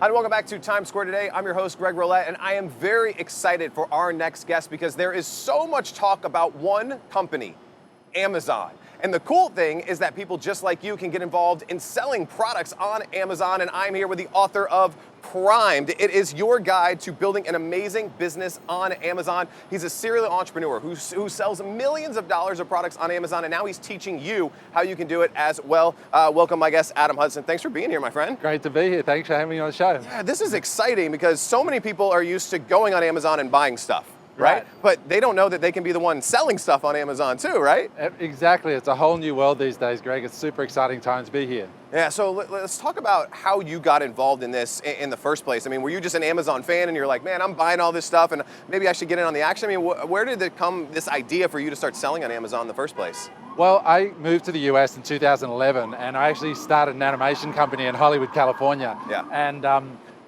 Hi, and welcome back to Times Square today. I'm your host, Greg Roulette, and I am very excited for our next guest because there is so much talk about one company, Amazon. And the cool thing is that people just like you can get involved in selling products on Amazon, and I'm here with the author of Primed. It is your guide to building an amazing business on Amazon. He's a serial entrepreneur who sells millions of dollars of products on Amazon, and now he's teaching you how you can do it as well. Welcome, my guest, Adam Hudson. Thanks for being here, my friend. Great to be here. Thanks for having me on the show. Yeah, this is exciting because so many people are used to going on Amazon and buying stuff. Right? But they don't know that they can be the one selling stuff on Amazon too, right? Exactly. It's a whole new world these days, Greg. It's super exciting time to be here. Yeah, so let's talk about how you got involved in this in the first place. I mean, were you just an Amazon fan and you're like, man, I'm buying all this stuff and maybe I should get in on the action? I mean, where did it come, this idea for you to start selling on Amazon in the first place? Well, I moved to the US in 2011 and I actually started an animation company in Hollywood, California. Yeah. And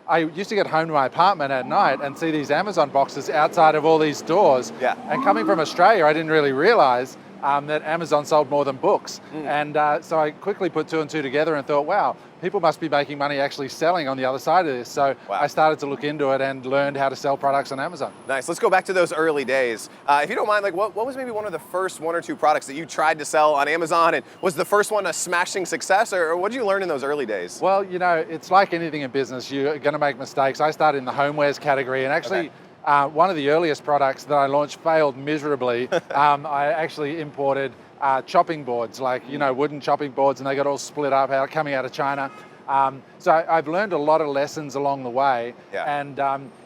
I used to get home to my apartment at night and see these Amazon boxes outside of all these stores. Yeah. And coming from Australia, I didn't really realize that Amazon sold more than books. And so I quickly put two and two together and thought, wow, people must be making money actually selling on the other side of this. So I started to look into it and learned how to sell products on Amazon. Nice. Let's go back to those early days. If you don't mind, like what was maybe one of the first one or two products that you tried to sell on Amazon, and was the first one a smashing success, or what did you learn in those early days? Well, you know, it's like anything in business, you're going to make mistakes. I started in the homewares category, and actually one of the earliest products that I launched failed miserably. I actually imported chopping boards, like, you know, wooden chopping boards, and they got all split up coming out of China. So I've learned a lot of lessons along the way, and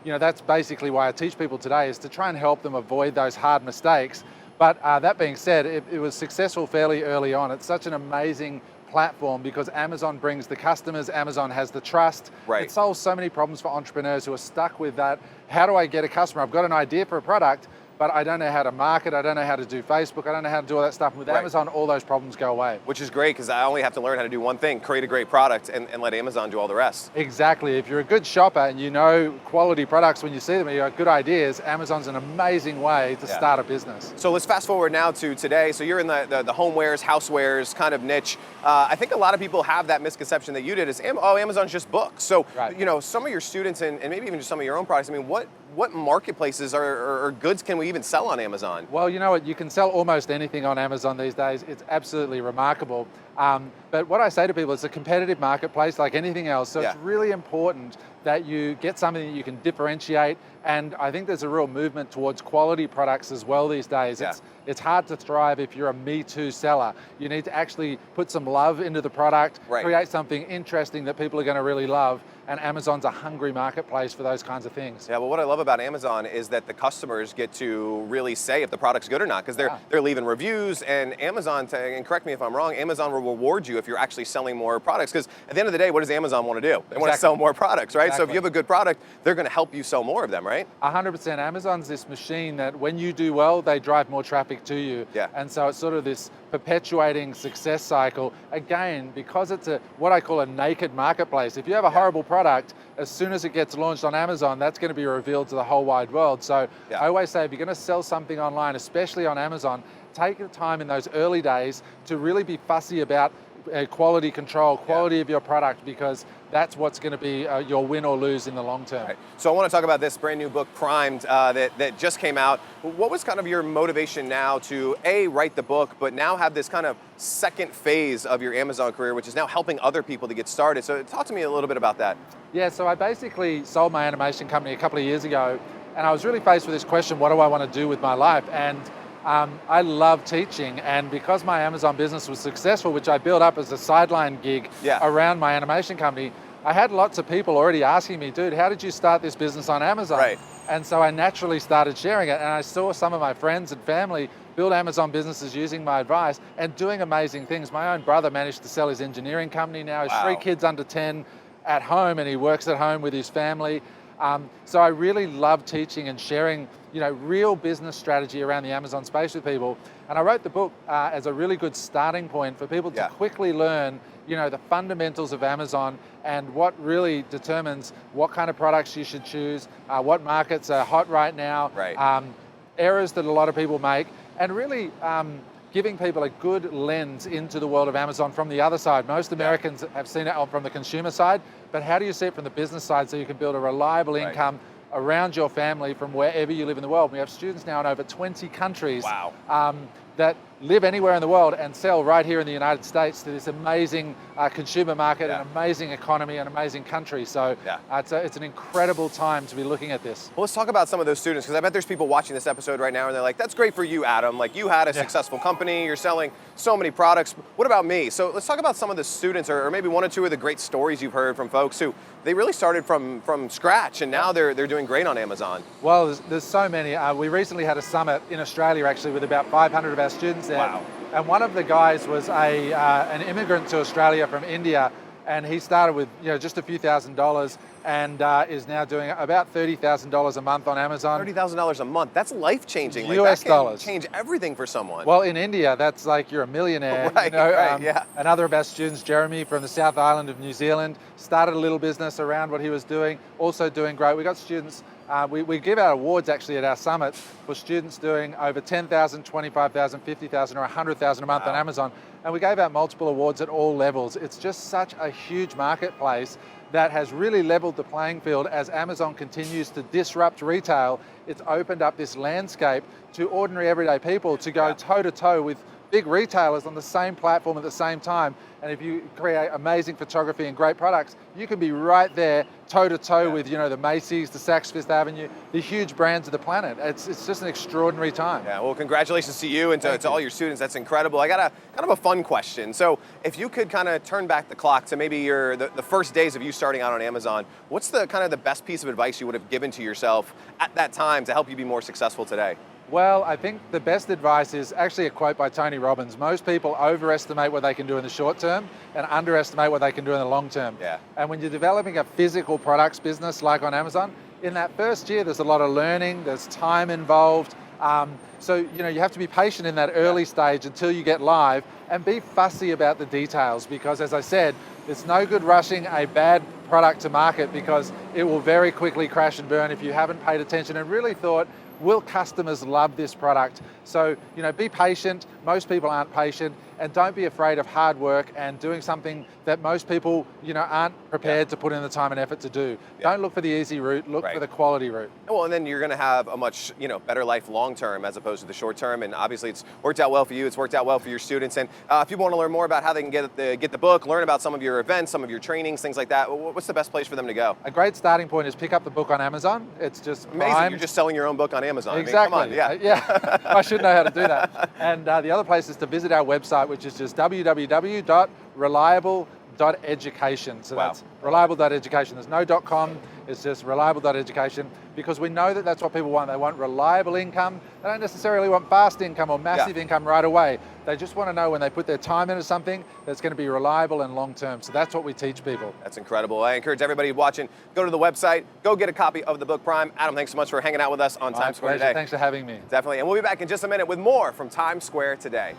you know, that's basically why I teach people today, is to try and help them avoid those hard mistakes. But that being said, it was successful fairly early on. It's such an amazing platform because Amazon brings the customers, Amazon has the trust. It solves so many problems for entrepreneurs who are stuck with that. How do I get a customer? I've got an idea for a product, but I don't know how to market, I don't know how to do Facebook, I don't know how to do all that stuff. With Amazon, all those problems go away. Which is great, because I only have to learn how to do one thing, create a great product, and let Amazon do all the rest. Exactly. If you're a good shopper and you know quality products when you see them, you got good ideas, Amazon's an amazing way to start a business. So let's fast forward now to today. So you're in the homewares, housewares kind of niche. I think a lot of people have that misconception that you did is, oh, Amazon's just books. So, you know, some of your students and maybe even just some of your own products, I mean, what marketplaces or goods can we even sell on Amazon? Well, you know what, you can sell almost anything on Amazon these days. It's absolutely remarkable. But what I say to people, it's a competitive marketplace like anything else. So it's really important that you get something that you can differentiate. And I think there's a real movement towards quality products as well these days. It's hard to thrive if you're a Me Too seller. You need to actually put some love into the product, create something interesting that people are going to really love. And Amazon's a hungry marketplace for those kinds of things. Yeah, well, what I love about Amazon is that the customers get to really say if the product's good or not, because they're leaving reviews, and Amazon, and correct me if I'm wrong, Amazon will reward you if you're actually selling more products, because at the end of the day, what does Amazon want to do? They want to sell more products, right? So if you have a good product, they're going to help you sell more of them, right? 100%. Amazon's this machine that when you do well, they drive more traffic to you. And so it's sort of this perpetuating success cycle. Again, because it's what I call a naked marketplace. If you have a horrible product, as soon as it gets launched on Amazon, that's going to be revealed to the whole wide world. So I always say, if you're going to sell something online, especially on Amazon, take the time in those early days to really be fussy about quality control, quality of your product, because that's what's going to be your win or lose in the long term. So I want to talk about this brand new book, Primed, that just came out. What was kind of your motivation now to write the book, but now have this kind of second phase of your Amazon career, which is now helping other people to get started? So talk to me a little bit about that. Yeah, so I basically sold my animation company a couple of years ago, and I was really faced with this question, what do I want to do with my life? And I love teaching, and because my Amazon business was successful, which I built up as a sideline gig around my animation company, I had lots of people already asking me, dude, how did you start this business on Amazon? And so I naturally started sharing it, and I saw some of my friends and family build Amazon businesses using my advice and doing amazing things. My own brother managed to sell his engineering company now. He has 3 kids under 10 at home, and he works at home with his family. So I really love teaching and sharing, you know, real business strategy around the Amazon space with people. And I wrote the book as a really good starting point for people to quickly learn, you know, the fundamentals of Amazon and what really determines what kind of products you should choose, what markets are hot right now, errors that a lot of people make, and really giving people a good lens into the world of Amazon from the other side. Most Americans have seen it from the consumer side, but how do you see it from the business side so you can build a reliable income around your family from wherever you live in the world? We have students now in over 20 countries that live anywhere in the world and sell right here in the United States to this amazing consumer market, an amazing economy, an amazing country. So it's an incredible time to be looking at this. Well, let's talk about some of those students, because I bet there's people watching this episode right now and they're like, that's great for you, Adam. Like, you had a successful company, you're selling so many products. What about me? So let's talk about some of the students, or maybe one or two of the great stories you've heard from folks who they really started from scratch and now they're doing great on Amazon. Well, there's so many. We recently had a summit in Australia, actually, with about 500 of our students there. Wow. And one of the guys was an immigrant to Australia from India, and he started with just a few $1,000s and is now doing about $30,000 a month on Amazon. $30,000 a month, that's life-changing. US dollars. That can change everything for someone. Well, in India, that's like you're a millionaire. Another of our students, Jeremy from the South Island of New Zealand, started a little business around what he was doing, also doing great. We got students, we give out awards actually at our summits for students doing over 10,000, 25,000, 50,000 or 100,000 a month on Amazon. And we gave out multiple awards at all levels. It's just such a huge marketplace that has really leveled the playing field as Amazon continues to disrupt retail. It's opened up this landscape to ordinary everyday people to go toe to toe with big retailers on the same platform at the same time. And if you create amazing photography and great products, you can be right there toe to toe with the Macy's, the Saks Fifth Avenue, the huge brands of the planet. It's just an extraordinary time. Yeah, well, congratulations to you and to all your students. That's incredible. I got a kind of a fun question. So if you could kind of turn back the clock to maybe the first days of you starting out on Amazon, what's the kind of the best piece of advice you would have given to yourself at that time to help you be more successful today? Well, I think the best advice is actually a quote by Tony Robbins. Most people overestimate what they can do in the short term and underestimate what they can do in the long term. Yeah. And when you're developing a physical products business like on Amazon, in that first year, there's a lot of learning, there's time involved. So you have to be patient in that early stage until you get live, and be fussy about the details, because as I said, it's no good rushing a bad product to market, because it will very quickly crash and burn if you haven't paid attention and really thought, will customers love this product? So, be patient. Most people aren't patient, and don't be afraid of hard work and doing something that most people, aren't prepared to put in the time and effort to do. Don't look for the easy route, look for the quality route. Well, and then you're going to have a much, better life long term as opposed to the short term. And obviously it's worked out well for you. It's worked out well for your students. And if people want to learn more about how they can get the book, learn about some of your events, some of your trainings, things like that, what's the best place for them to go? A great starting point is pick up the book on Amazon. It's just amazing. You're just selling your own book on Amazon. Exactly. I mean, come on, I should know how to do that. And the other place is to visit our website, which is just www.reliable.education. So that's reliable.education. There's no .com, it's just reliable.education, because we know that that's what people want. They want reliable income. They don't necessarily want fast income or massive income right away. They just want to know when they put their time into something that's going to be reliable and long-term. So that's what we teach people. That's incredible. I encourage everybody watching, go to the website, go get a copy of the book Prime. Adam, thanks so much for hanging out with us on Times Square today. Thanks for having me. Definitely. And we'll be back in just a minute with more from Times Square Today.